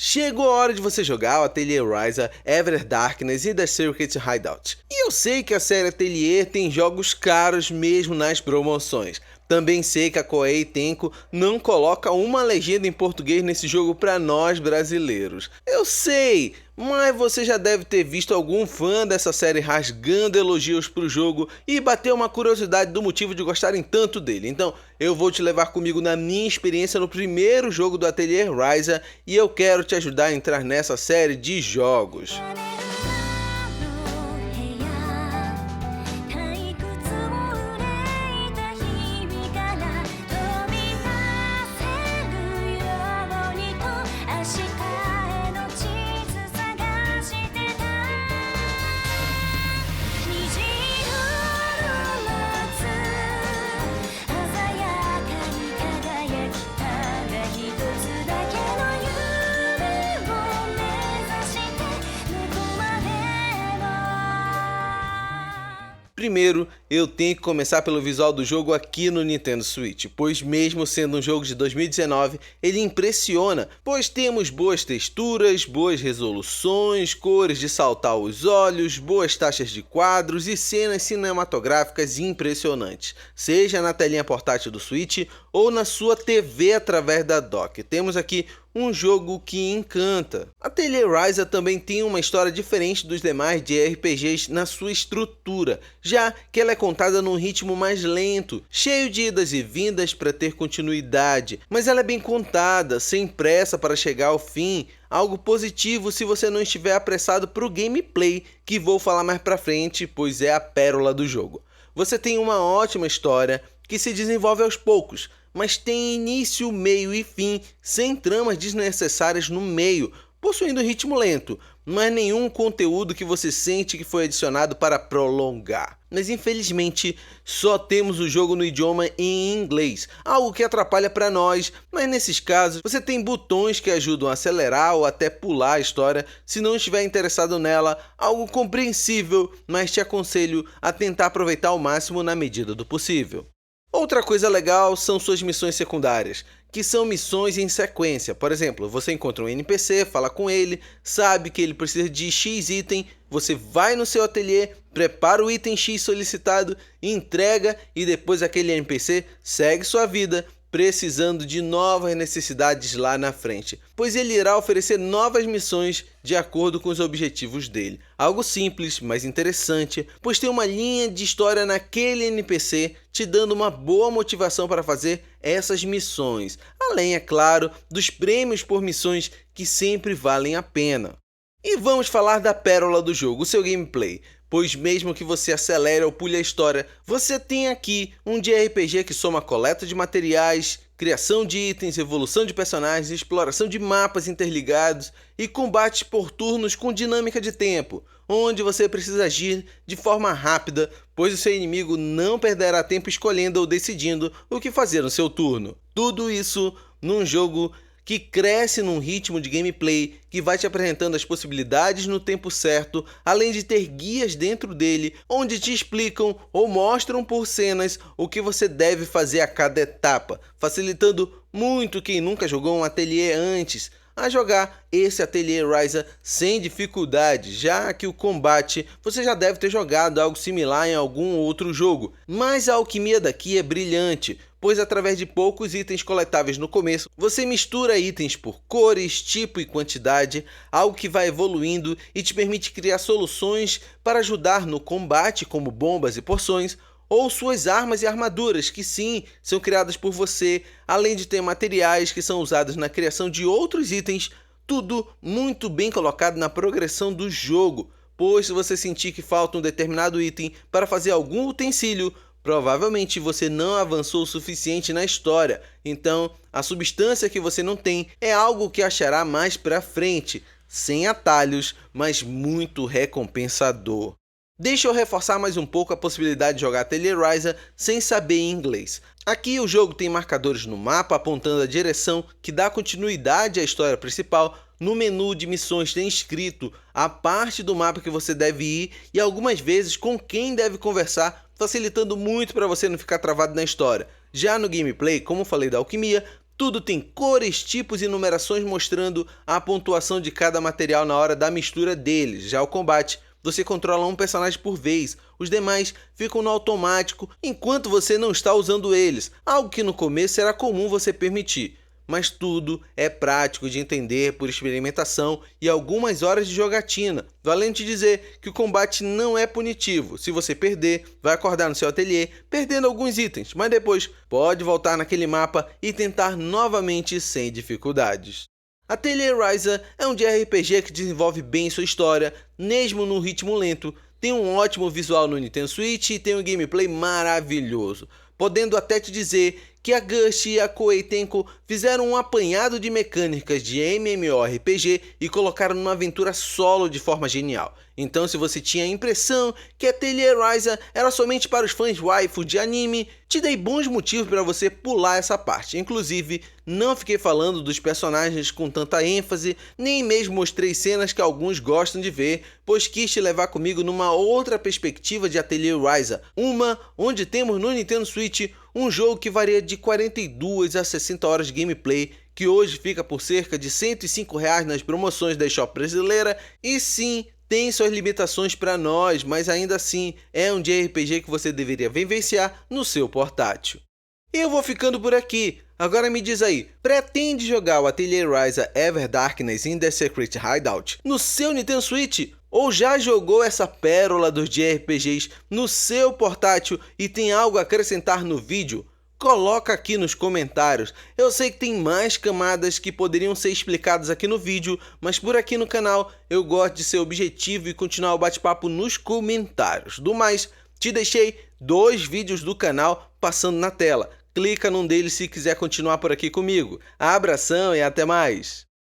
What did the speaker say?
Chegou a hora de você jogar o Atelier Ryza, Ever Darkness e The Secret Hideout. E eu sei que a série Atelier tem jogos caros mesmo nas promoções. Também sei que a Koei Tenko não coloca uma legenda em português nesse jogo para nós brasileiros. Eu sei, mas você já deve ter visto algum fã dessa série rasgando elogios pro jogo e bateu uma curiosidade do motivo de gostarem tanto dele. Então eu vou te levar comigo na minha experiência no primeiro jogo do Atelier Ryza e eu quero te ajudar a entrar nessa série de jogos. Primeiro, eu tenho que começar pelo visual do jogo aqui no Nintendo Switch, pois mesmo sendo um jogo de 2019, ele impressiona, pois temos boas texturas, boas resoluções, cores de saltar os olhos, boas taxas de quadros e cenas cinematográficas impressionantes, seja na telinha portátil do Switch ou na sua TV através da dock. Temos aqui um jogo que encanta. Atelier Ryza também tem uma história diferente dos demais JRPGs na sua estrutura, já que ela é contada num ritmo mais lento, cheio de idas e vindas para ter continuidade, mas ela é bem contada, sem pressa para chegar ao fim, algo positivo se você não estiver apressado para o gameplay, que vou falar mais pra frente, pois é a pérola do jogo. Você tem uma ótima história que se desenvolve aos poucos, mas tem início, meio e fim, sem tramas desnecessárias no meio, possuindo ritmo lento, não é nenhum conteúdo que você sente que foi adicionado para prolongar. Mas infelizmente, só temos o jogo no idioma em inglês, algo que atrapalha para nós, mas nesses casos você tem botões que ajudam a acelerar ou até pular a história se não estiver interessado nela, algo compreensível, mas te aconselho a tentar aproveitar ao máximo na medida do possível. Outra coisa legal são suas missões secundárias, que são missões em sequência. Por exemplo, você encontra um NPC, fala com ele, sabe que ele precisa de X item, você vai no seu ateliê, prepara o item X solicitado, entrega e depois aquele NPC segue sua vida, precisando de novas necessidades lá na frente, pois ele irá oferecer novas missões de acordo com os objetivos dele. Algo simples, mas interessante, pois tem uma linha de história naquele NPC, te dando uma boa motivação para fazer essas missões, além, é claro, dos prêmios por missões que sempre valem a pena. E vamos falar da pérola do jogo, o seu gameplay. Pois mesmo que você acelere ou pule a história, você tem aqui um JRPG que soma coleta de materiais, criação de itens, evolução de personagens, exploração de mapas interligados e combates por turnos com dinâmica de tempo, onde você precisa agir de forma rápida, pois o seu inimigo não perderá tempo escolhendo ou decidindo o que fazer no seu turno. Tudo isso num jogo que cresce num ritmo de gameplay que vai te apresentando as possibilidades no tempo certo, além de ter guias dentro dele, onde te explicam ou mostram por cenas o que você deve fazer a cada etapa, facilitando muito quem nunca jogou um ateliê antes a jogar esse Atelier Ryza sem dificuldade, já que o combate você já deve ter jogado algo similar em algum outro jogo, mas a alquimia daqui é brilhante, pois através de poucos itens coletáveis no começo, você mistura itens por cores, tipo e quantidade, algo que vai evoluindo e te permite criar soluções para ajudar no combate, como bombas e porções, ou suas armas e armaduras, que sim, são criadas por você, além de ter materiais que são usados na criação de outros itens, tudo muito bem colocado na progressão do jogo, pois se você sentir que falta um determinado item para fazer algum utensílio, provavelmente você não avançou o suficiente na história, então a substância que você não tem é algo que achará mais pra frente, sem atalhos, mas muito recompensador. Deixa eu reforçar mais um pouco a possibilidade de jogar Atelier Ryza sem saber inglês. Aqui o jogo tem marcadores no mapa apontando a direção que dá continuidade à história principal. No menu de missões tem escrito a parte do mapa que você deve ir e algumas vezes com quem deve conversar, facilitando muito para você não ficar travado na história. Já no gameplay, como falei da alquimia, Tudo tem cores, tipos e numerações mostrando a pontuação de cada material na hora da mistura deles. Já o combate, você controla um personagem por vez, os demais ficam no automático enquanto você não está usando eles, algo que no começo era comum você permitir. Mas tudo é prático de entender por experimentação e algumas horas de jogatina. Valendo te dizer que o combate não é punitivo. Se você perder, vai acordar no seu ateliê perdendo alguns itens, mas depois pode voltar naquele mapa e tentar novamente sem dificuldades. Atelier Ryza é um JRPG que desenvolve bem sua história, mesmo num ritmo lento, tem um ótimo visual no Nintendo Switch e tem um gameplay maravilhoso, podendo até te dizer que a Gush e a Koei Tenko fizeram um apanhado de mecânicas de MMORPG e colocaram numa aventura solo de forma genial. Então, se você tinha a impressão que Atelier Ryza era somente para os fãs waifu de anime, te dei bons motivos para você pular essa parte. Inclusive, não fiquei falando dos personagens com tanta ênfase, nem mesmo mostrei cenas que alguns gostam de ver, pois quis te levar comigo numa outra perspectiva de Atelier Ryza, uma onde temos no Nintendo Switch um jogo que varia de 42 a 60 horas de gameplay, que hoje fica por cerca de R$ 105 nas promoções da eShop brasileira, e sim, tem suas limitações para nós, mas ainda assim é um JRPG que você deveria vivenciar no seu portátil. Eu vou ficando por aqui. Agora me diz aí, pretende jogar o Atelier Ryza Ever Darkness in the Secret Hideout no seu Nintendo Switch? Ou já jogou essa pérola dos JRPGs no seu portátil e tem algo a acrescentar no vídeo? Coloca aqui nos comentários. Eu sei que tem mais camadas que poderiam ser explicadas aqui no vídeo, mas por aqui no canal eu gosto de ser objetivo e continuar o bate-papo nos comentários. Do mais, te deixei 2 vídeos do canal passando na tela. Clica num deles se quiser continuar por aqui comigo. Abração e até mais!